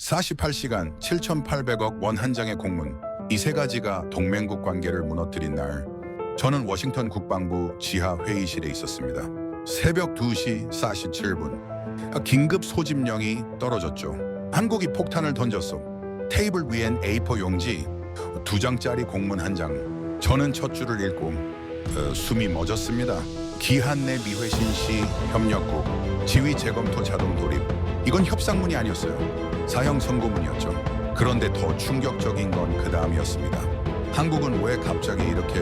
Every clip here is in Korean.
48시간 7,800억 원 한 장의 공문. 이 세 가지가 동맹국 관계를 무너뜨린 날, 저는 워싱턴 국방부 지하 회의실에 있었습니다. 새벽 2시 47분. 긴급 소집령이 떨어졌죠. 한국이 폭탄을 던졌어. 테이블 위엔 A4 용지, 2장짜리 공문 한 장. 저는 첫 줄을 읽고 숨이 멎었습니다. 기한 내 미회신 시 협력국 지휘 재검토 자동 돌입. 이건 협상문이 아니었어요. 사형 선고문이었죠. 그런데 더 충격적인 건 그 다음이었습니다. 한국은 왜 갑자기 이렇게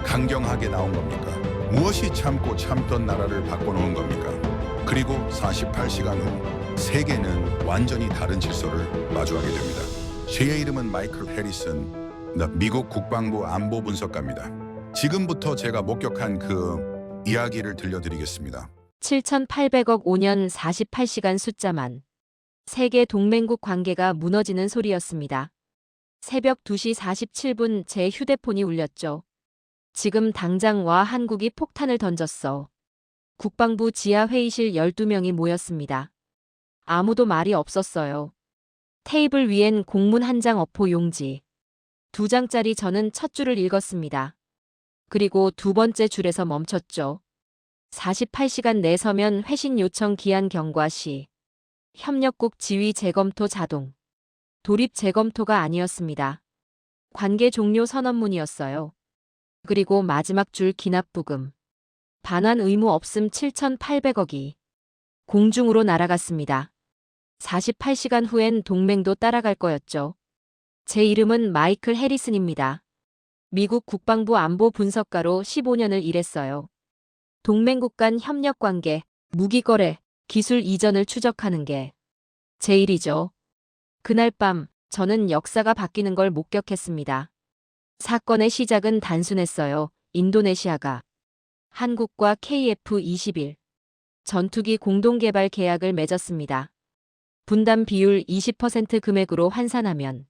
강경하게 나온 겁니까? 무엇이 참고 참던 나라를 바꿔놓은 겁니까? 그리고 48시간 후 세계는 완전히 다른 질서를 마주하게 됩니다. 제 이름은 마이클 해리슨, 미국 국방부 안보 분석가입니다. 지금부터 제가 목격한 그 이야기를 들려드리겠습니다. 7,800억 5년 48시간 숫자만. 세계 동맹국 관계가 무너지는 소리였습니다. 새벽 2시 47분 제 휴대폰이 울렸죠. 지금 당장 와, 한국이 폭탄을 던졌어. 국방부 지하 회의실 12명이 모였습니다. 아무도 말이 없었어요. 테이블 위엔 공문 한 장 어포 용지. 2장짜리. 저는 첫 줄을 읽었습니다. 그리고 두 번째 줄에서 멈췄죠. 48시간 내 서면 회신 요청 기한 경과 시. 협력국 지휘 재검토 자동. 돌입 재검토가 아니었습니다. 관계 종료 선언문이었어요. 그리고 마지막 줄 기납부금. 반환 의무 없음. 7,800억이 공중으로 날아갔습니다. 48시간 후엔 동맹도 따라갈 거였죠. 제 이름은 마이클 해리슨입니다. 미국 국방부 안보 분석가로 15년을 일했어요. 동맹국 간 협력 관계, 무기 거래, 기술 이전을 추적하는 게 제 일이죠. 그날 밤 저는 역사가 바뀌는 걸 목격했습니다. 사건의 시작은 단순했어요. 인도네시아가 한국과 KF-21 전투기 공동개발 계약을 맺었습니다. 분담 비율 20% 금액으로 환산하면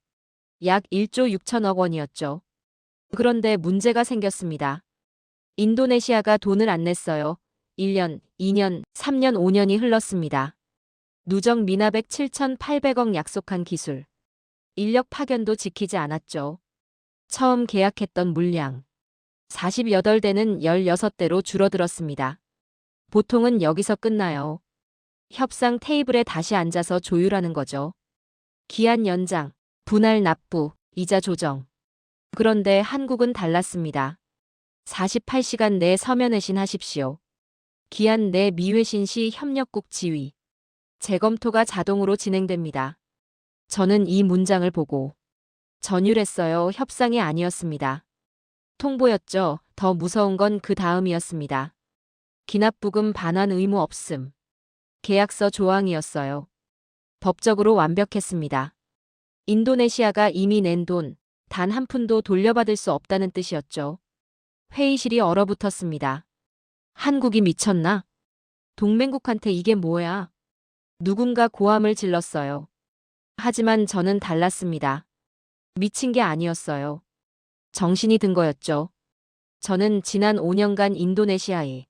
약 1조 6천억 원이었죠. 그런데 문제가 생겼습니다. 인도네시아가 돈을 안 냈어요. 1년, 2년, 3년, 5년이 흘렀습니다. 누적 미납액 7,800억 약속한 기술. 인력 파견도 지키지 않았죠. 처음 계약했던 물량 48대는 16대로 줄어들었습니다. 보통은 여기서 끝나요. 협상 테이블에 다시 앉아서 조율하는 거죠. 기한 연장, 분할 납부, 이자 조정. 그런데 한국은 달랐습니다. 48시간 내 서면 회신하십시오. 기한 내 미회신 시 협력국 지휘. 재검토가 자동으로 진행됩니다. 저는 이 문장을 보고 전율했어요. 협상이 아니었습니다. 통보였죠. 더 무서운 건 그 다음이었습니다. 기납부금 반환 의무 없음. 계약서 조항이었어요. 법적으로 완벽했습니다. 인도네시아가 이미 낸 돈, 단 한 푼도 돌려받을 수 없다는 뜻이었죠. 회의실이 얼어붙었습니다. 한국이 미쳤나? 동맹국한테 이게 뭐야? 누군가 고함을 질렀어요. 하지만 저는 달랐습니다. 미친 게 아니었어요. 정신이 든 거였죠. 저는 지난 5년간 인도네시아의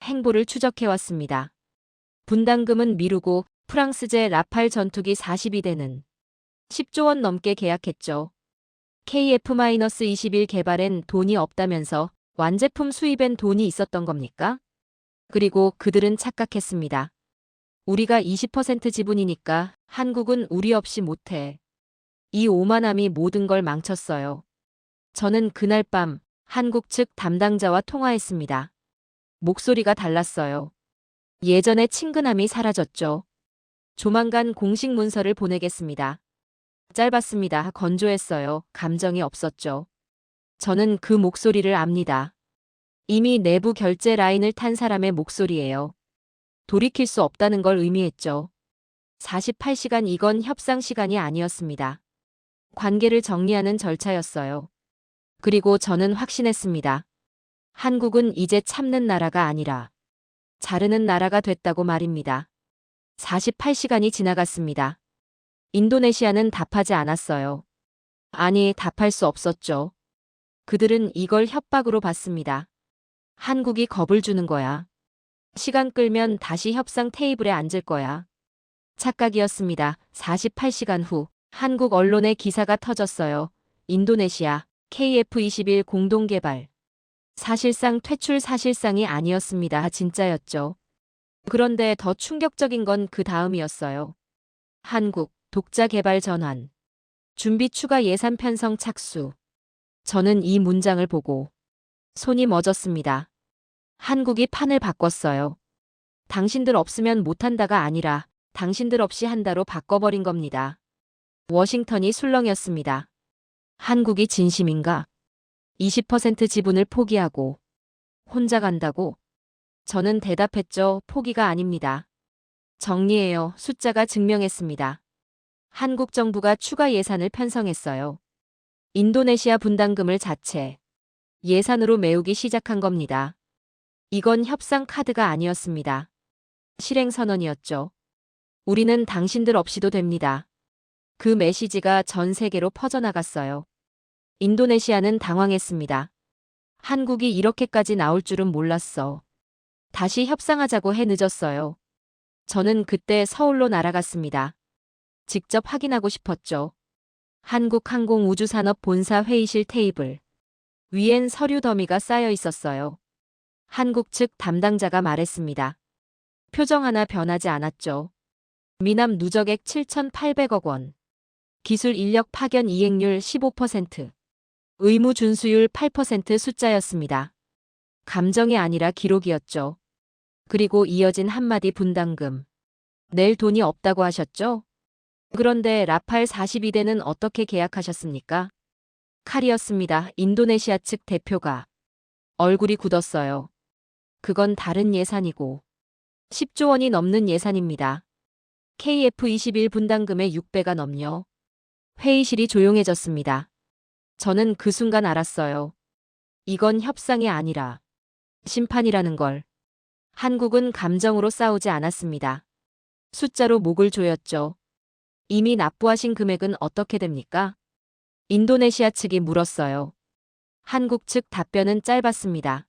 행보를 추적해왔습니다. 분담금은 미루고 프랑스제 라팔 전투기 42대는 10조 원 넘게 계약했죠. KF-21 개발엔 돈이 없다면서 완제품 수입엔 돈이 있었던 겁니까? 그리고 그들은 착각했습니다. 우리가 20% 지분이니까 한국은 우리 없이 못해. 이 오만함이 모든 걸 망쳤어요. 저는 그날 밤 한국 측 담당자와 통화했습니다. 목소리가 달랐어요. 예전의 친근함이 사라졌죠. 조만간 공식 문서를 보내겠습니다. 짧았습니다. 건조했어요. 감정이 없었죠. 저는 그 목소리를 압니다. 이미 내부 결제 라인을 탄 사람의 목소리예요. 돌이킬 수 없다는 걸 의미했죠. 48시간. 이건 협상 시간이 아니었습니다. 관계를 정리하는 절차였어요. 그리고 저는 확신했습니다. 한국은 이제 참는 나라가 아니라 자르는 나라가 됐다고 말입니다. 48시간이 지나갔습니다. 인도네시아는 답하지 않았어요. 아니, 답할 수 없었죠. 그들은 이걸 협박으로 봤습니다. 한국이 겁을 주는 거야. 시간 끌면 다시 협상 테이블에 앉을 거야. 착각이었습니다. 48시간 후 한국 언론의 기사가 터졌어요. 인도네시아 KF-21 공동개발. 사실상 퇴출 사실상이 아니었습니다. 진짜였죠. 그런데 더 충격적인 건 그 다음이었어요. 한국 독자 개발 전환. 준비 추가 예산 편성 착수. 저는 이 문장을 보고 손이 멎었습니다. 한국이 판을 바꿨어요. 당신들 없으면 못한다가 아니라 당신들 없이 한다로 바꿔버린 겁니다. 워싱턴이 술렁였습니다. 한국이 진심인가? 20% 지분을 포기하고 혼자 간다고? 저는 대답했죠. 포기가 아닙니다. 정리해요. 숫자가 증명했습니다. 한국 정부가 추가 예산을 편성했어요. 인도네시아 분담금을 자체 예산으로 메우기 시작한 겁니다. 이건 협상 카드가 아니었습니다. 실행 선언이었죠. 우리는 당신들 없이도 됩니다. 그 메시지가 전 세계로 퍼져나갔어요. 인도네시아는 당황했습니다. 한국이 이렇게까지 나올 줄은 몰랐어. 다시 협상하자고 해 늦었어요. 저는 그때 서울로 날아갔습니다. 직접 확인하고 싶었죠. 한국항공우주산업 본사 회의실 테이블. 위엔 서류 더미가 쌓여 있었어요. 한국 측 담당자가 말했습니다. 표정 하나 변하지 않았죠. 미남 누적액 7,800억 원. 기술 인력 파견 이행률 15%. 의무 준수율 8% 숫자였습니다. 감정이 아니라 기록이었죠. 그리고 이어진 한마디 분담금. 낼 돈이 없다고 하셨죠? 그런데 라팔 42대는 어떻게 계약하셨습니까? 칼이었습니다. 인도네시아 측 대표가. 얼굴이 굳었어요. 그건 다른 예산이고 10조 원이 넘는 예산입니다. KF-21 분담금의 6배가 넘요. 회의실이 조용해졌습니다. 저는 그 순간 알았어요. 이건 협상이 아니라 심판이라는 걸. 한국은 감정으로 싸우지 않았습니다. 숫자로 목을 조였죠. 이미 납부하신 금액은 어떻게 됩니까? 인도네시아 측이 물었어요. 한국 측 답변은 짧았습니다.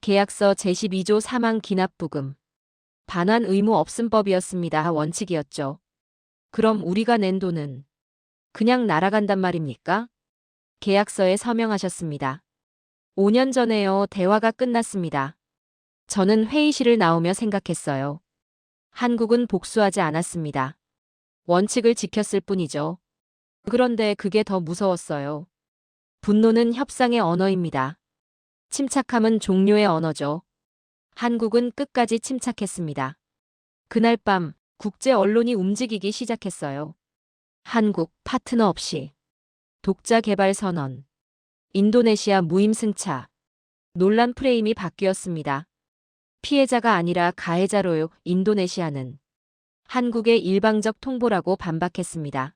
계약서 제12조 사망 기납부금. 반환 의무 없음법이었습니다. 원칙이었죠. 그럼 우리가 낸 돈은 그냥 날아간단 말입니까? 계약서에 서명하셨습니다. 5년 전에요. 대화가 끝났습니다. 저는 회의실을 나오며 생각했어요. 한국은 복수하지 않았습니다. 원칙을 지켰을 뿐이죠. 그런데 그게 더 무서웠어요. 분노는 협상의 언어입니다. 침착함은 종료의 언어죠. 한국은 끝까지 침착했습니다. 그날 밤 국제 언론이 움직이기 시작했어요. 한국 파트너 없이 독자 개발 선언. 인도네시아 무임 승차. 논란 프레임이 바뀌었습니다. 피해자가 아니라 가해자로요. 인도네시아는 한국의 일방적 통보라고 반박했습니다.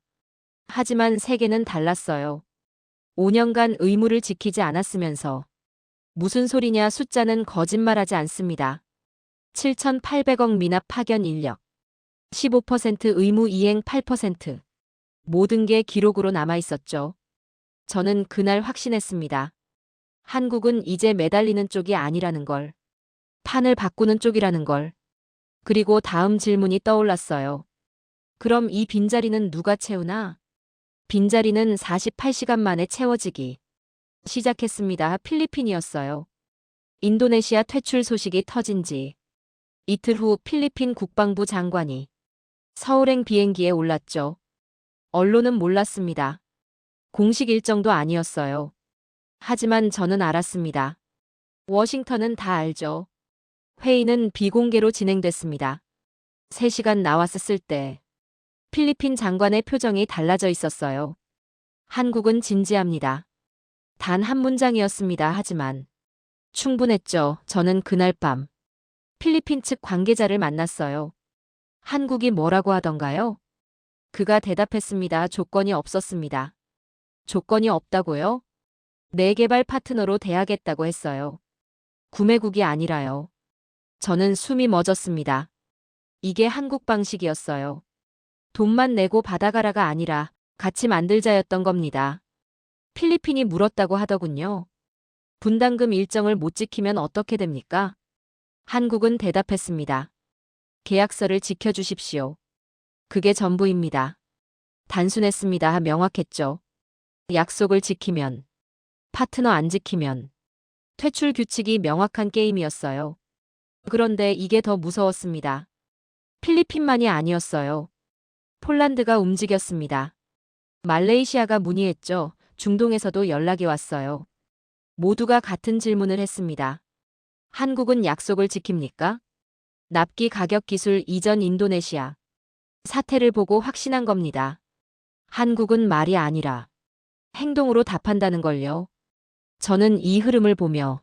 하지만 세계는 달랐어요. 5년간 의무를 지키지 않았으면서 무슨 소리냐 숫자는 거짓말하지 않습니다. 7,800억 미납 파견 인력. 15% 의무 이행 8%. 모든 게 기록으로 남아 있었죠. 저는 그날 확신했습니다. 한국은 이제 매달리는 쪽이 아니라는 걸. 판을 바꾸는 쪽이라는 걸. 그리고 다음 질문이 떠올랐어요. 그럼 이 빈자리는 누가 채우나? 빈자리는 48시간 만에 채워지기 시작했습니다. 필리핀이었어요. 인도네시아 퇴출 소식이 터진 지 이틀 후 필리핀 국방부 장관이 서울행 비행기에 올랐죠. 언론은 몰랐습니다. 공식 일정도 아니었어요. 하지만 저는 알았습니다. 워싱턴은 다 알죠. 회의는 비공개로 진행됐습니다. 3시간 나왔었을 때 필리핀 장관의 표정이 달라져 있었어요. 한국은 진지합니다. 단 한 문장이었습니다. 하지만 충분했죠. 저는 그날 밤 필리핀 측 관계자를 만났어요. 한국이 뭐라고 하던가요? 그가 대답했습니다. 조건이 없었습니다. 조건이 없다고요? 내 개발 파트너로 돼야겠다고 했어요. 구매국이 아니라요. 저는 숨이 멎었습니다. 이게 한국 방식이었어요. 돈만 내고 받아가라가 아니라 같이 만들자였던 겁니다. 필리핀이 물었다고 하더군요. 분담금 일정을 못 지키면 어떻게 됩니까? 한국은 대답했습니다. 계약서를 지켜주십시오. 그게 전부입니다. 단순했습니다. 명확했죠. 약속을 지키면, 파트너 안 지키면, 퇴출 규칙이 명확한 게임이었어요. 그런데 이게 더 무서웠습니다. 필리핀만이 아니었어요. 폴란드가 움직였습니다. 말레이시아가 문의했죠. 중동에서도 연락이 왔어요. 모두가 같은 질문을 했습니다. 한국은 약속을 지킵니까? 납기 가격 기술 이전 인도네시아. 사태를 보고 확신한 겁니다. 한국은 말이 아니라 행동으로 답한다는 걸요. 저는 이 흐름을 보며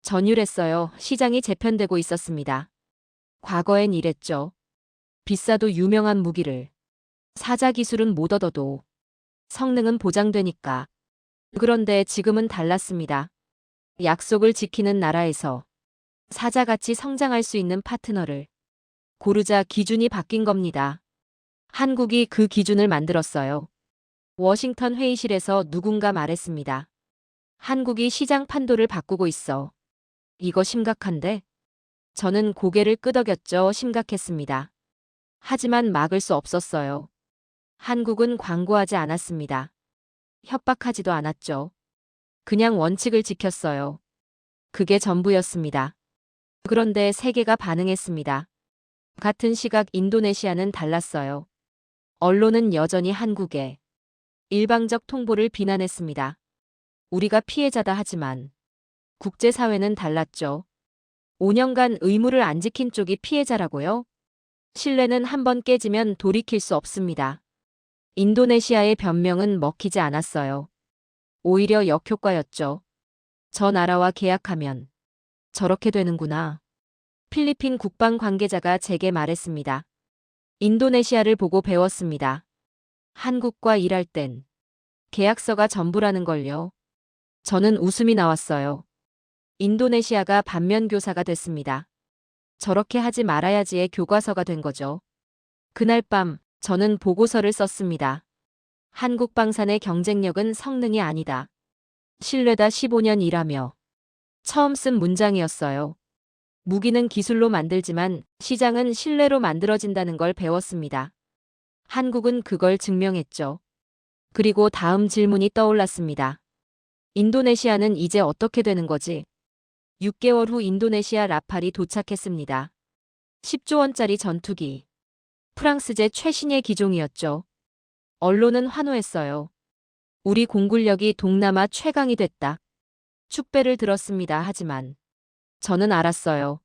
전율했어요. 시장이 재편되고 있었습니다. 과거엔 이랬죠. 비싸도 유명한 무기를 사자 기술은 못 얻어도 성능은 보장되니까. 그런데 지금은 달랐습니다. 약속을 지키는 나라에서 사자같이 성장할 수 있는 파트너를 고르자 기준이 바뀐 겁니다. 한국이 그 기준을 만들었어요. 워싱턴 회의실에서 누군가 말했습니다. 한국이 시장 판도를 바꾸고 있어. 이거 심각한데? 저는 고개를 끄덕였죠. 심각했습니다. 하지만 막을 수 없었어요. 한국은 광고하지 않았습니다. 협박하지도 않았죠. 그냥 원칙을 지켰어요. 그게 전부였습니다. 그런데 세계가 반응했습니다. 같은 시각 인도네시아는 달랐어요. 언론은 여전히 한국의 일방적 통보를 비난했습니다. 우리가 피해자다 하지만 국제사회는 달랐죠. 5년간 의무를 안 지킨 쪽이 피해자라고요? 신뢰는 한번 깨지면 돌이킬 수 없습니다. 인도네시아의 변명은 먹히지 않았어요. 오히려 역효과였죠. 저 나라와 계약하면 저렇게 되는구나. 필리핀 국방 관계자가 제게 말했습니다. 인도네시아를 보고 배웠습니다. 한국과 일할 땐 계약서가 전부라는 걸요. 저는 웃음이 나왔어요. 인도네시아가 반면교사가 됐습니다. 저렇게 하지 말아야지의 교과서가 된 거죠. 그날 밤 저는 보고서를 썼습니다. 한국 방산의 경쟁력은 성능이 아니다. 신뢰다 15년 일하며 처음 쓴 문장이었어요. 무기는 기술로 만들지만 시장은 신뢰로 만들어진다는 걸 배웠습니다. 한국은 그걸 증명했죠. 그리고 다음 질문이 떠올랐습니다. 인도네시아는 이제 어떻게 되는 거지? 6개월 후 인도네시아 라팔이 도착했습니다. 10조 원짜리 전투기. 프랑스제 최신의 기종이었죠. 언론은 환호했어요. 우리 공군력이 동남아 최강이 됐다. 축배를 들었습니다. 하지만 저는 알았어요.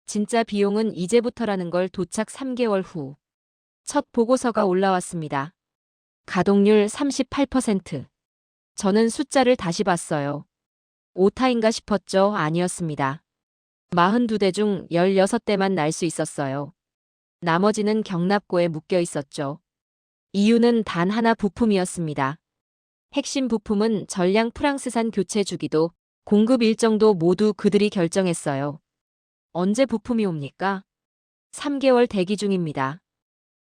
진짜 비용은 이제부터라는 걸. 도착 3개월 후 첫 보고서가 올라왔습니다. 가동률 38%. 저는 숫자를 다시 봤어요. 오타인가 싶었죠. 아니었습니다. 42대 중 16대만 날 수 있었어요. 나머지는 경납고에 묶여 있었죠. 이유는 단 하나, 부품이었습니다. 핵심 부품은 전량 프랑스산 교체 주기도, 공급 일정도 모두 그들이 결정했어요. 언제 부품이 옵니까? 3개월 대기 중입니다.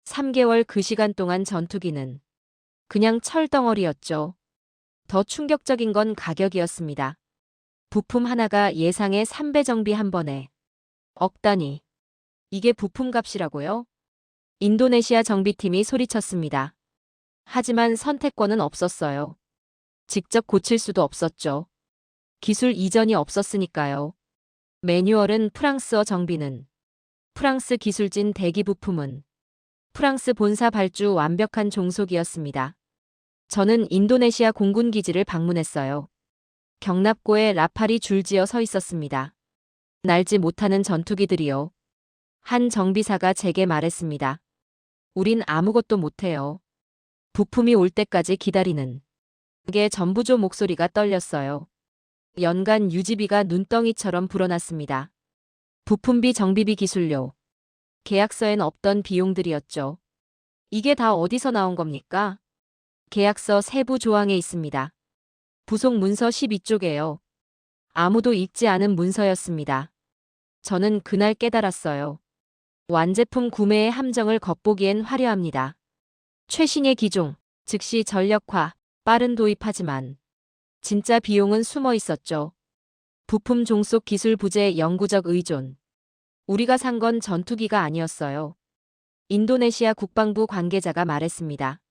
3개월 그 시간 동안 전투기는 그냥 철덩어리였죠. 더 충격적인 건 가격이었습니다. 부품 하나가 예상의 3배, 정비 한 번에 억 단위. 이게 부품값이라고요? 인도네시아 정비팀이 소리쳤습니다. 하지만 선택권은 없었어요. 직접 고칠 수도 없었죠. 기술 이전이 없었으니까요. 매뉴얼은 프랑스어, 정비는 프랑스 기술진, 대기 부품은 프랑스 본사 발주, 완벽한 종속이었습니다. 저는 인도네시아 공군 기지를 방문했어요. 경납고에 라팔이 줄지어 서 있었습니다. 날지 못하는 전투기들이요. 한 정비사가 제게 말했습니다. 우린 아무것도 못해요. 부품이 올 때까지 기다리는 게 전부죠. 목소리가 떨렸어요. 연간 유지비가 눈덩이처럼 불어났습니다. 부품비, 정비비, 기술료. 계약서엔 없던 비용들이었죠. 이게 다 어디서 나온 겁니까? 계약서 세부 조항에 있습니다. 부속 문서 12쪽에요. 아무도 읽지 않은 문서였습니다. 저는 그날 깨달았어요. 완제품 구매의 함정을 겉보기엔 화려합니다. 최신의 기종, 즉시 전력화, 빠른 도입하지만 진짜 비용은 숨어 있었죠. 부품 종속, 기술 부재, 영구적 의존. 우리가 산 건 전투기가 아니었어요. 인도네시아 국방부 관계자가 말했습니다.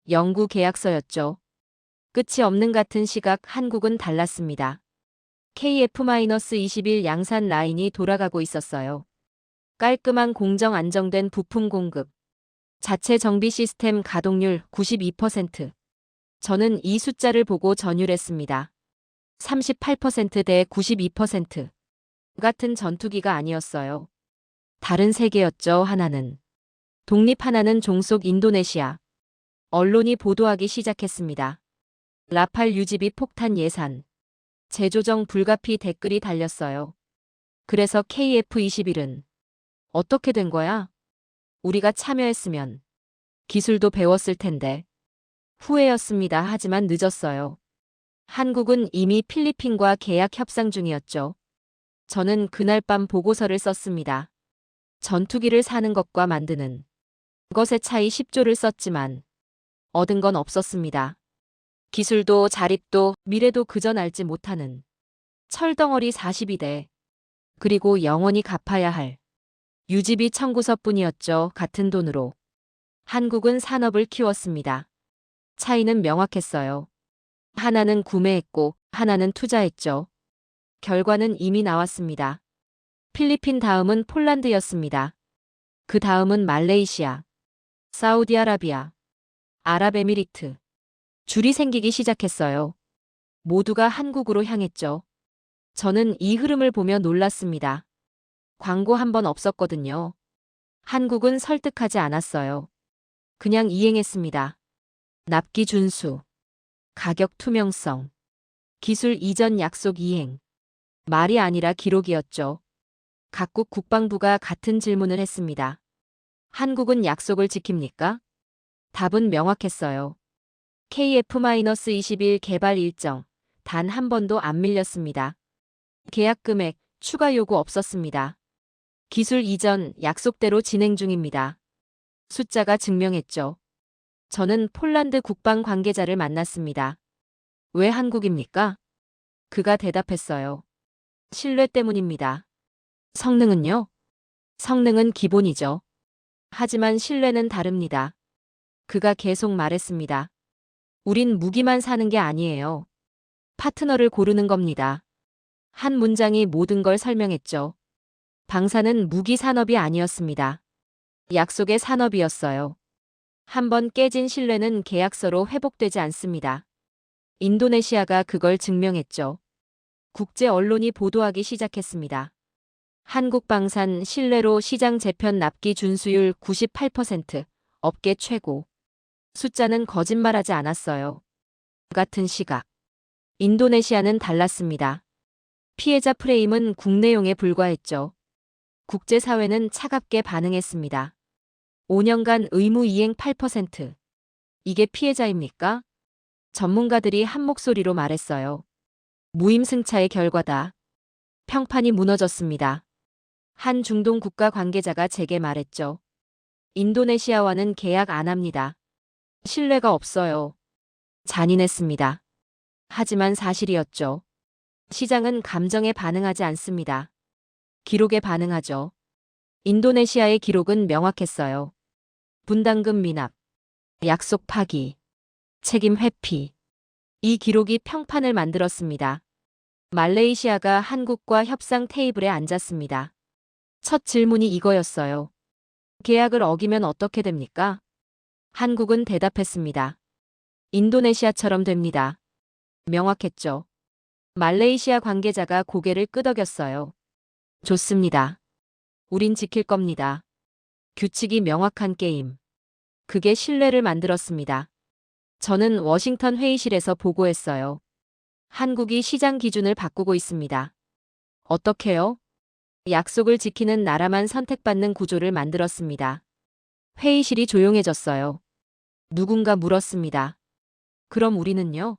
영구 계약서였죠. 끝이 없는 같은 시각 한국은 달랐습니다. KF-21 양산 라인이 돌아가고 있었어요. 깔끔한 공정 안정된 부품 공급. 자체 정비 시스템 가동률 92%. 저는 이 숫자를 보고 전율했습니다. 38%대 92%. 같은 전투기가 아니었어요. 다른 세계였죠, 하나는. 독립 하나는 종속 인도네시아. 언론이 보도하기 시작했습니다. 라팔 유지비 폭탄 예산. 재조정 불가피 댓글이 달렸어요. 그래서 KF-21은 어떻게 된 거야? 우리가 참여했으면 기술도 배웠을 텐데. 후회였습니다. 하지만 늦었어요. 한국은 이미 필리핀과 계약 협상 중이었죠. 저는 그날 밤 보고서를 썼습니다. 전투기를 사는 것과 만드는 것의 차이 10조를 썼지만 얻은 건 없었습니다. 기술도 자립도 미래도 그전 알지 못하는 철덩어리 42대. 그리고 영원히 갚아야 할 유지비 청구서뿐이었죠. 같은 돈으로. 한국은 산업을 키웠습니다. 차이는 명확했어요. 하나는 구매했고 하나는 투자했죠. 결과는 이미 나왔습니다. 필리핀 다음은 폴란드였습니다. 그 다음은 말레이시아, 사우디아라비아, 아랍에미리트. 줄이 생기기 시작했어요. 모두가 한국으로 향했죠. 저는 이 흐름을 보며 놀랐습니다. 광고 한 번 없었거든요. 한국은 설득하지 않았어요. 그냥 이행했습니다. 납기 준수, 가격 투명성, 기술 이전 약속 이행. 말이 아니라 기록이었죠. 각국 국방부가 같은 질문을 했습니다. 한국은 약속을 지킵니까? 답은 명확했어요. KF-21 개발 일정, 단 한 번도 안 밀렸습니다. 계약 금액, 추가 요구 없었습니다. 기술 이전, 약속대로 진행 중입니다. 숫자가 증명했죠. 저는 폴란드 국방 관계자를 만났습니다. 왜 한국입니까? 그가 대답했어요. 신뢰 때문입니다. 성능은요? 성능은 기본이죠. 하지만 신뢰는 다릅니다. 그가 계속 말했습니다. 우린 무기만 사는 게 아니에요. 파트너를 고르는 겁니다. 한 문장이 모든 걸 설명했죠. 방사는 무기 산업이 아니었습니다. 약속의 산업이었어요. 한번 깨진 신뢰는 계약서로 회복되지 않습니다. 인도네시아가 그걸 증명했죠. 국제 언론이 보도하기 시작했습니다. 한국 방산 신뢰로 시장 재편 납기 준수율 98%, 업계 최고. 숫자는 거짓말하지 않았어요. 같은 시각. 인도네시아는 달랐습니다. 피해자 프레임은 국내용에 불과했죠. 국제사회는 차갑게 반응했습니다. 5년간 의무 이행 8%. 이게 피해자입니까? 전문가들이 한 목소리로 말했어요. 무임승차의 결과다. 평판이 무너졌습니다. 한 중동 국가 관계자가 제게 말했죠. 인도네시아와는 계약 안 합니다. 신뢰가 없어요. 잔인했습니다. 하지만 사실이었죠. 시장은 감정에 반응하지 않습니다. 기록에 반응하죠. 인도네시아의 기록은 명확했어요. 분담금 미납, 약속 파기, 책임 회피. 이 기록이 평판을 만들었습니다. 말레이시아가 한국과 협상 테이블에 앉았습니다. 첫 질문이 이거였어요. 계약을 어기면 어떻게 됩니까? 한국은 대답했습니다. 인도네시아처럼 됩니다. 명확했죠. 말레이시아 관계자가 고개를 끄덕였어요. 좋습니다. 우린 지킬 겁니다. 규칙이 명확한 게임. 그게 신뢰를 만들었습니다. 저는 워싱턴 회의실에서 보고했어요. 한국이 시장 기준을 바꾸고 있습니다. 어떻게요? 약속을 지키는 나라만 선택받는 구조를 만들었습니다. 회의실이 조용해졌어요. 누군가 물었습니다. 그럼 우리는요?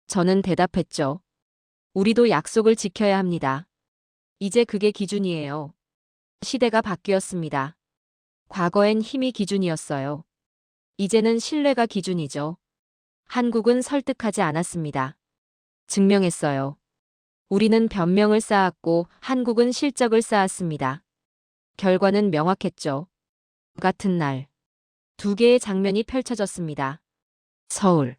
저는 대답했죠. 우리도 약속을 지켜야 합니다. 이제 그게 기준이에요. 시대가 바뀌었습니다. 과거엔 힘이 기준이었어요. 이제는 신뢰가 기준이죠. 한국은 설득하지 않았습니다. 증명했어요. 우리는 변명을 쌓았고 한국은 실적을 쌓았습니다. 결과는 명확했죠. 같은 날, 두 개의 장면이 펼쳐졌습니다. 서울.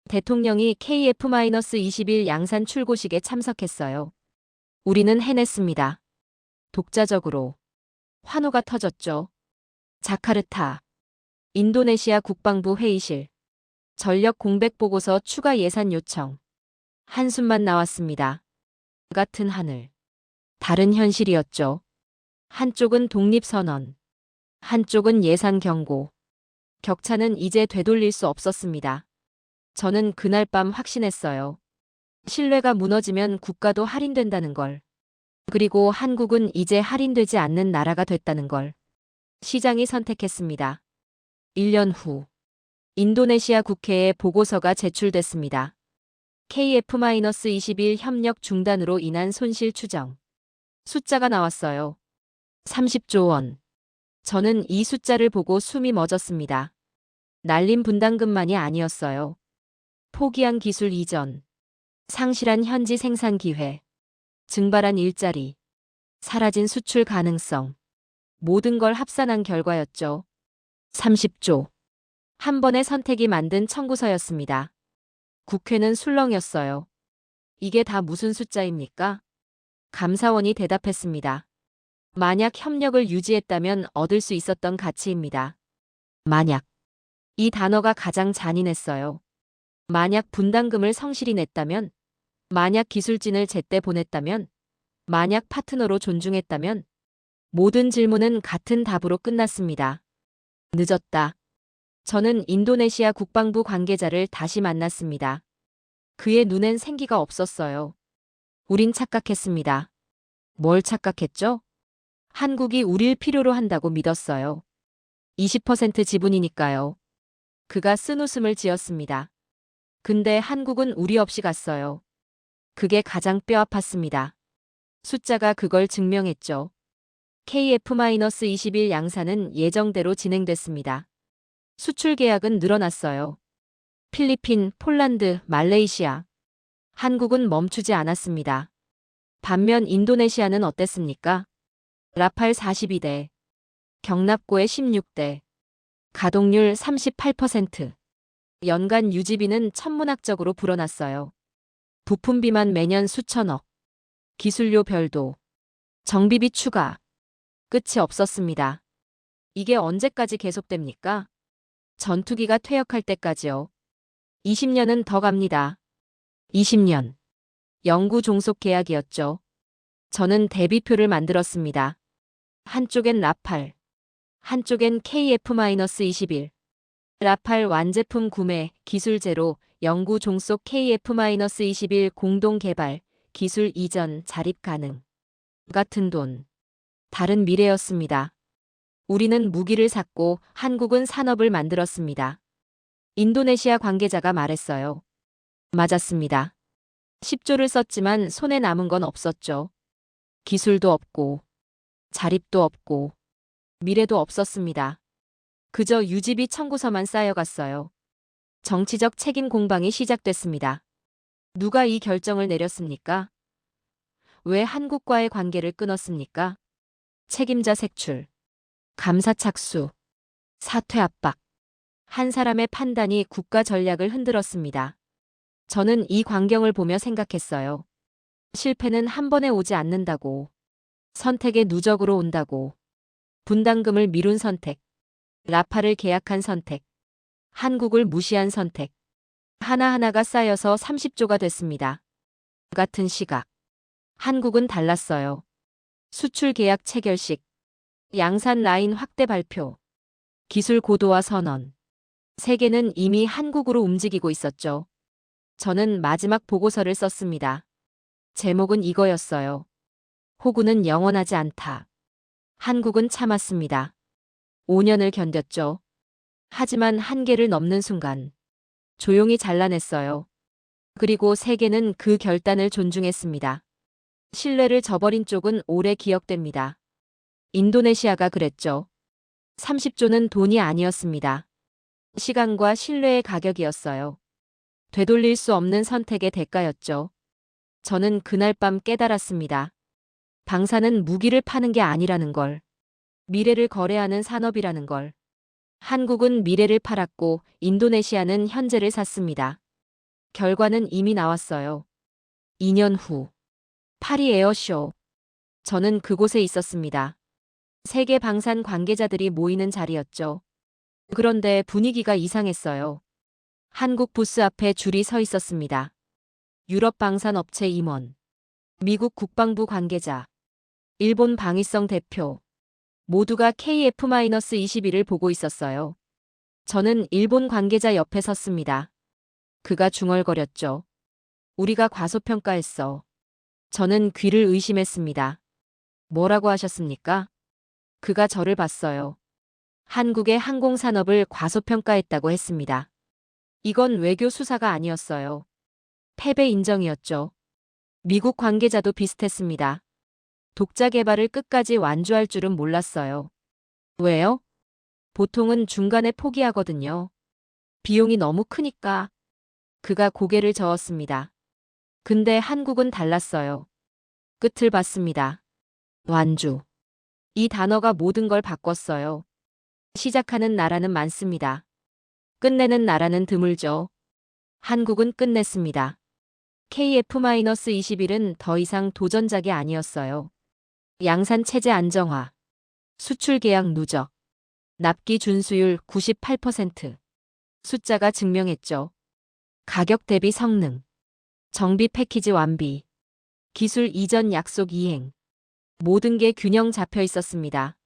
대통령이 KF-21 양산 출고식에 참석했어요. 우리는 해냈습니다. 독자적으로. 환호가 터졌죠. 자카르타. 인도네시아 국방부 회의실. 전력 공백 보고서 추가 예산 요청. 한숨만 나왔습니다. 같은 하늘. 다른 현실이었죠. 한쪽은 독립선언. 한쪽은 예산 경고. 격차는 이제 되돌릴 수 없었습니다. 저는 그날 밤 확신했어요. 신뢰가 무너지면 국가도 할인된다는 걸. 그리고 한국은 이제 할인되지 않는 나라가 됐다는 걸. 시장이 선택했습니다. 1년 후. 인도네시아 국회에 보고서가 제출됐습니다. KF-21 협력 중단으로 인한 손실 추정. 숫자가 나왔어요. 30조 원. 저는 이 숫자를 보고 숨이 멎었습니다. 날림 분담금만이 아니었어요. 포기한 기술 이전. 상실한 현지 생산 기회. 증발한 일자리. 사라진 수출 가능성. 모든 걸 합산한 결과였죠. 30조. 한 번의 선택이 만든 청구서였습니다. 국회는 술렁였어요. 이게 다 무슨 숫자입니까? 감사원이 대답했습니다. 만약 협력을 유지했다면 얻을 수 있었던 가치입니다. 만약. 이 단어가 가장 잔인했어요. 만약 분담금을 성실히 냈다면, 만약 기술진을 제때 보냈다면, 만약 파트너로 존중했다면, 모든 질문은 같은 답으로 끝났습니다. 늦었다. 저는 인도네시아 국방부 관계자를 다시 만났습니다. 그의 눈엔 생기가 없었어요. 우린 착각했습니다. 뭘 착각했죠? 한국이 우릴 필요로 한다고 믿었어요. 20% 지분이니까요. 그가 쓴웃음을 지었습니다. 근데 한국은 우리 없이 갔어요. 그게 가장 뼈아팠습니다. 숫자가 그걸 증명했죠. KF-21 양산은 예정대로 진행됐습니다. 수출 계약은 늘어났어요. 필리핀, 폴란드, 말레이시아. 한국은 멈추지 않았습니다. 반면 인도네시아는 어땠습니까? 라팔 42대, 경납고에 16대, 가동률 38%. 연간 유지비는 천문학적으로 불어났어요. 부품비만 매년 수천억. 기술료 별도. 정비비 추가. 끝이 없었습니다. 이게 언제까지 계속됩니까? 전투기가 퇴역할 때까지요. 20년은 더 갑니다. 20년. 영구 종속 계약이었죠. 저는 대비표를 만들었습니다. 한쪽엔 라팔, 한쪽엔 KF-21. 라팔 완제품 구매, 기술 제로, 영구 종속 KF-21 공동 개발, 기술 이전, 자립 가능. 같은 돈. 다른 미래였습니다. 우리는 무기를 샀고 한국은 산업을 만들었습니다. 인도네시아 관계자가 말했어요. 맞았습니다. 10조를 썼지만 손에 남은 건 없었죠. 기술도 없고, 자립도 없고, 미래도 없었습니다. 그저 유지비 청구서만 쌓여갔어요. 정치적 책임 공방이 시작됐습니다. 누가 이 결정을 내렸습니까? 왜 한국과의 관계를 끊었습니까? 책임자 색출, 감사 착수, 사퇴 압박. 한 사람의 판단이 국가 전략을 흔들었습니다. 저는 이 광경을 보며 생각했어요. 실패는 한 번에 오지 않는다고. 선택의 누적으로 온다고. 분담금을 미룬 선택. 라파를 계약한 선택. 한국을 무시한 선택. 하나하나가 쌓여서 30조가 됐습니다. 같은 시각. 한국은 달랐어요. 수출 계약 체결식. 양산 라인 확대 발표. 기술 고도화 선언. 세계는 이미 한국으로 움직이고 있었죠. 저는 마지막 보고서를 썼습니다. 제목은 이거였어요. 호구는 영원하지 않다. 한국은 참았습니다. 5년을 견뎠죠. 하지만 한계를 넘는 순간 조용히 잘라냈어요. 그리고 세계는 그 결단을 존중했습니다. 신뢰를 저버린 쪽은 오래 기억됩니다. 인도네시아가 그랬죠. 30조는 돈이 아니었습니다. 시간과 신뢰의 가격이었어요. 되돌릴 수 없는 선택의 대가였죠. 저는 그날 밤 깨달았습니다. 방사는 무기를 파는 게 아니라는 걸. 미래를 거래하는 산업이라는 걸. 한국은 미래를 팔았고 인도네시아는 현재를 샀습니다. 결과는 이미 나왔어요. 2년 후 파리 에어쇼. 저는 그곳에 있었습니다. 세계 방산 관계자들이 모이는 자리였죠. 그런데 분위기가 이상했어요. 한국 부스 앞에 줄이 서 있었습니다. 유럽 방산 업체 임원, 미국 국방부 관계자, 일본 방위성 대표, 모두가 KF-21을 보고 있었어요. 저는 일본 관계자 옆에 섰습니다. 그가 중얼거렸죠. 우리가 과소평가했어. 저는 귀를 의심했습니다. 뭐라고 하셨습니까? 그가 저를 봤어요. 한국의 항공산업을 과소평가했다고 했습니다. 이건 외교 수사가 아니었어요. 패배 인정이었죠. 미국 관계자도 비슷했습니다. 독자 개발을 끝까지 완주할 줄은 몰랐어요. 왜요? 보통은 중간에 포기하거든요. 비용이 너무 크니까. 그가 고개를 저었습니다. 근데 한국은 달랐어요. 끝을 봤습니다. 완주. 이 단어가 모든 걸 바꿨어요. 시작하는 나라는 많습니다. 끝내는 나라는 드물죠. 한국은 끝냈습니다. KF-21은 더 이상 도전작이 아니었어요. 양산 체제 안정화, 수출 계약 누적, 납기 준수율 98%. 숫자가 증명했죠. 가격 대비 성능, 정비 패키지 완비, 기술 이전 약속 이행. 모든 게 균형 잡혀 있었습니다.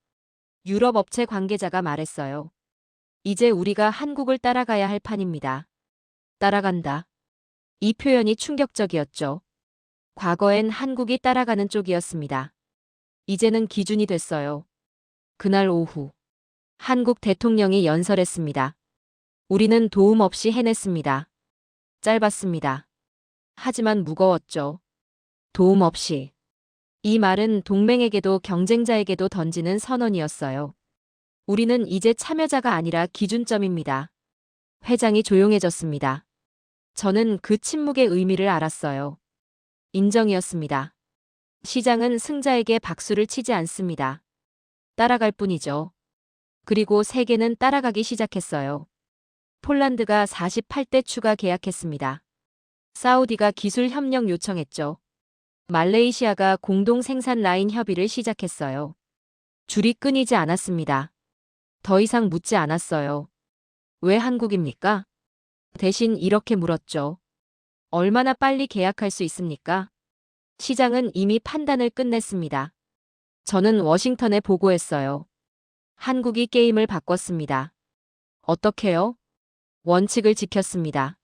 유럽 업체 관계자가 말했어요. 이제 우리가 한국을 따라가야 할 판입니다. 따라간다. 이 표현이 충격적이었죠. 과거엔 한국이 따라가는 쪽이었습니다. 이제는 기준이 됐어요. 그날 오후, 한국 대통령이 연설했습니다. 우리는 도움 없이 해냈습니다. 짧았습니다. 하지만 무거웠죠. 도움 없이. 이 말은 동맹에게도 경쟁자에게도 던지는 선언이었어요. 우리는 이제 참여자가 아니라 기준점입니다. 회장이 조용해졌습니다. 저는 그 침묵의 의미를 알았어요. 인정이었습니다. 시장은 승자에게 박수를 치지 않습니다. 따라갈 뿐이죠. 그리고 세계는 따라가기 시작했어요. 폴란드가 48대 추가 계약했습니다. 사우디가 기술 협력 요청했죠. 말레이시아가 공동 생산 라인 협의를 시작했어요. 줄이 끊이지 않았습니다. 더 이상 묻지 않았어요. 왜 한국입니까? 대신 이렇게 물었죠. 얼마나 빨리 계약할 수 있습니까? 시장은 이미 판단을 끝냈습니다. 저는 워싱턴에 보고했어요. 한국이 게임을 바꿨습니다. 어떻게요? 원칙을 지켰습니다.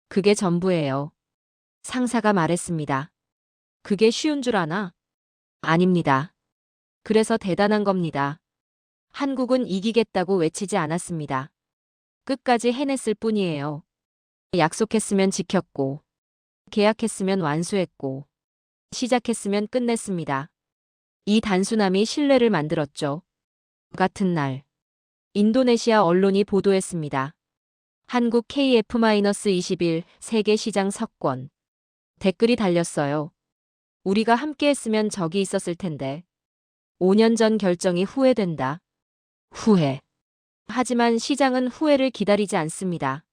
그게 전부예요. 상사가 말했습니다. 그게 쉬운 줄 아나? 아닙니다. 그래서 대단한 겁니다. 한국은 이기겠다고 외치지 않았습니다. 끝까지 해냈을 뿐이에요. 약속했으면 지켰고, 계약했으면 완수했고, 시작했으면 끝냈습니다. 이 단순함이 신뢰를 만들었죠. 같은 날, 인도네시아 언론이 보도했습니다. 한국 KF-21 세계 시장 석권. 댓글이 달렸어요. 우리가 함께 했으면 적이 있었을 텐데. 5년 전 결정이 후회된다. 후회. 하지만 시장은 후회를 기다리지 않습니다.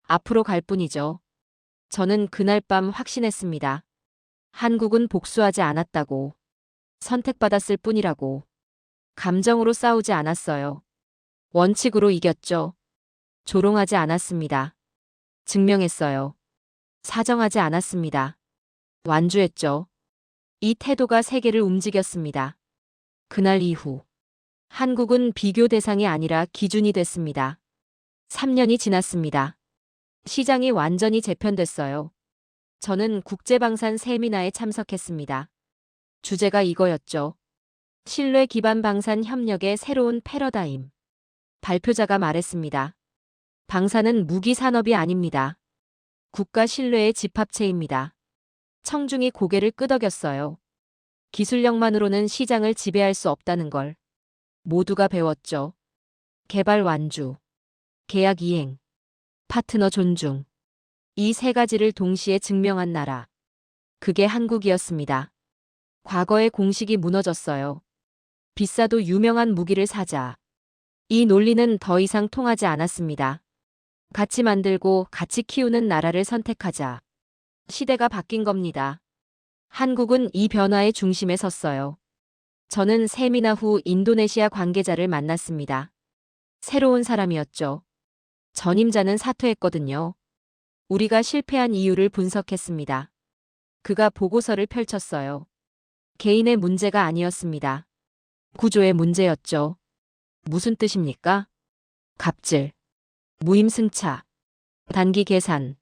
앞으로 갈 뿐이죠. 저는 그날 밤 확신했습니다. 한국은 복수하지 않았다고. 선택받았을 뿐이라고. 감정으로 싸우지 않았어요. 원칙으로 이겼죠. 조롱하지 않았습니다. 증명했어요. 사정하지 않았습니다. 완주했죠. 이 태도가 세계를 움직였습니다. 그날 이후 한국은 비교 대상이 아니라 기준이 됐습니다. 3년이 지났습니다. 시장이 완전히 재편됐어요. 저는 국제방산 세미나에 참석했습니다. 주제가 이거였죠. 신뢰 기반 방산 협력의 새로운 패러다임. 발표자가 말했습니다. 방산은 무기 산업이 아닙니다. 국가 신뢰의 집합체입니다. 청중이 고개를 끄덕였어요. 기술력만으로는 시장을 지배할 수 없다는 걸 모두가 배웠죠. 개발 완주, 계약 이행, 파트너 존중. 이 세 가지를 동시에 증명한 나라. 그게 한국이었습니다. 과거의 공식이 무너졌어요. 비싸도 유명한 무기를 사자. 이 논리는 더 이상 통하지 않았습니다. 같이 만들고 같이 키우는 나라를 선택하자. 시대가 바뀐 겁니다. 한국은 이 변화의 중심에 섰어요. 저는 세미나 후 인도네시아 관계자를 만났습니다. 새로운 사람이었죠. 전임자는 사퇴했거든요. 우리가 실패한 이유를 분석했습니다. 그가 보고서를 펼쳤어요. 개인의 문제가 아니었습니다. 구조의 문제였죠. 무슨 뜻입니까? 갑질, 무임승차, 단기 계산.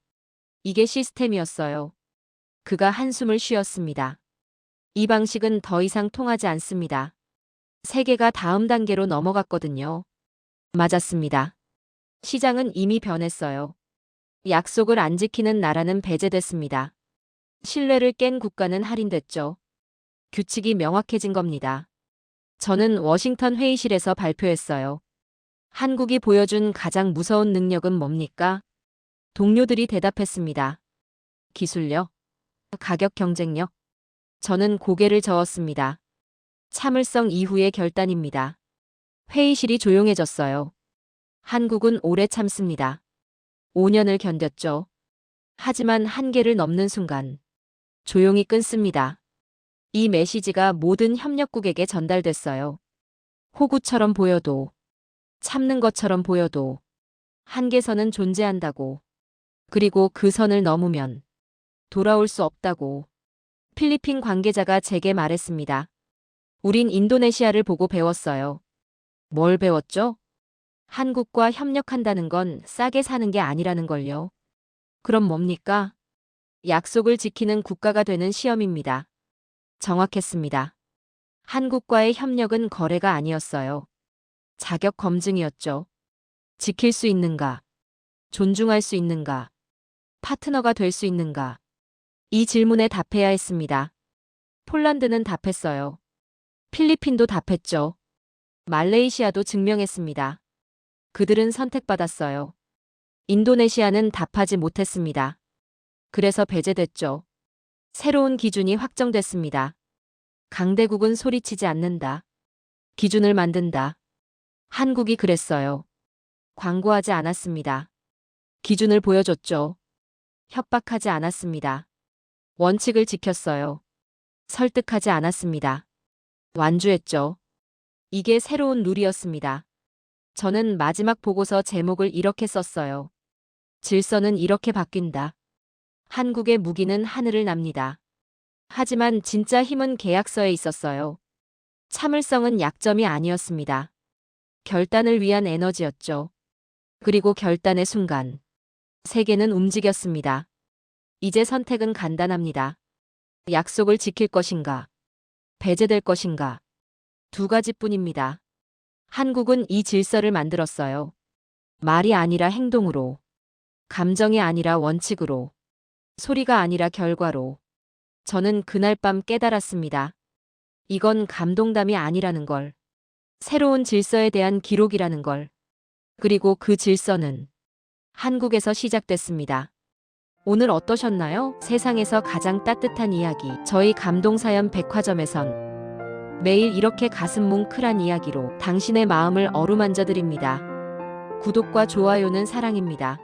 이게 시스템이었어요. 그가 한숨을 쉬었습니다. 이 방식은 더 이상 통하지 않습니다. 세계가 다음 단계로 넘어갔거든요. 맞았습니다. 시장은 이미 변했어요. 약속을 안 지키는 나라는 배제됐습니다. 신뢰를 깬 국가는 할인됐죠. 규칙이 명확해진 겁니다. 저는 워싱턴 회의실에서 발표했어요. 한국이 보여준 가장 무서운 능력은 뭡니까? 동료들이 대답했습니다. 기술력, 가격 경쟁력. 저는 고개를 저었습니다. 참을성 이후의 결단입니다. 회의실이 조용해졌어요. 한국은 오래 참습니다. 5년을 견뎠죠. 하지만 한계를 넘는 순간 조용히 끊습니다. 이 메시지가 모든 협력국에게 전달됐어요. 호구처럼 보여도, 참는 것처럼 보여도 한계선은 존재한다고. 그리고 그 선을 넘으면 돌아올 수 없다고. 필리핀 관계자가 제게 말했습니다. 우린 인도네시아를 보고 배웠어요. 뭘 배웠죠? 한국과 협력한다는 건 싸게 사는 게 아니라는 걸요. 그럼 뭡니까? 약속을 지키는 국가가 되는 시험입니다. 정확했습니다. 한국과의 협력은 거래가 아니었어요. 자격 검증이었죠. 지킬 수 있는가? 존중할 수 있는가? 파트너가 될 수 있는가? 이 질문에 답해야 했습니다. 폴란드는 답했어요. 필리핀도 답했죠. 말레이시아도 증명했습니다. 그들은 선택받았어요. 인도네시아는 답하지 못했습니다. 그래서 배제됐죠. 새로운 기준이 확정됐습니다. 강대국은 소리치지 않는다. 기준을 만든다. 한국이 그랬어요. 광고하지 않았습니다. 기준을 보여줬죠. 협박하지 않았습니다. 원칙을 지켰어요. 설득하지 않았습니다. 완주했죠. 이게 새로운 룰이었습니다. 저는 마지막 보고서 제목을 이렇게 썼어요. 질서는 이렇게 바뀐다. 한국의 무기는 하늘을 납니다. 하지만 진짜 힘은 계약서에 있었어요. 참을성은 약점이 아니었습니다. 결단을 위한 에너지였죠. 그리고 결단의 순간 세계는 움직였습니다. 이제 선택은 간단합니다. 약속을 지킬 것인가? 배제될 것인가? 두 가지뿐입니다. 한국은 이 질서를 만들었어요. 말이 아니라 행동으로. 감정이 아니라 원칙으로. 소리가 아니라 결과로. 저는 그날 밤 깨달았습니다. 이건 감동담이 아니라는 걸. 새로운 질서에 대한 기록이라는 걸. 그리고 그 질서는 한국에서 시작됐습니다. 오늘 어떠셨나요? 세상에서 가장 따뜻한 이야기. 저희 감동사연 백화점에선 매일 이렇게 가슴 뭉클한 이야기로 당신의 마음을 어루만져 드립니다. 구독과 좋아요는 사랑입니다.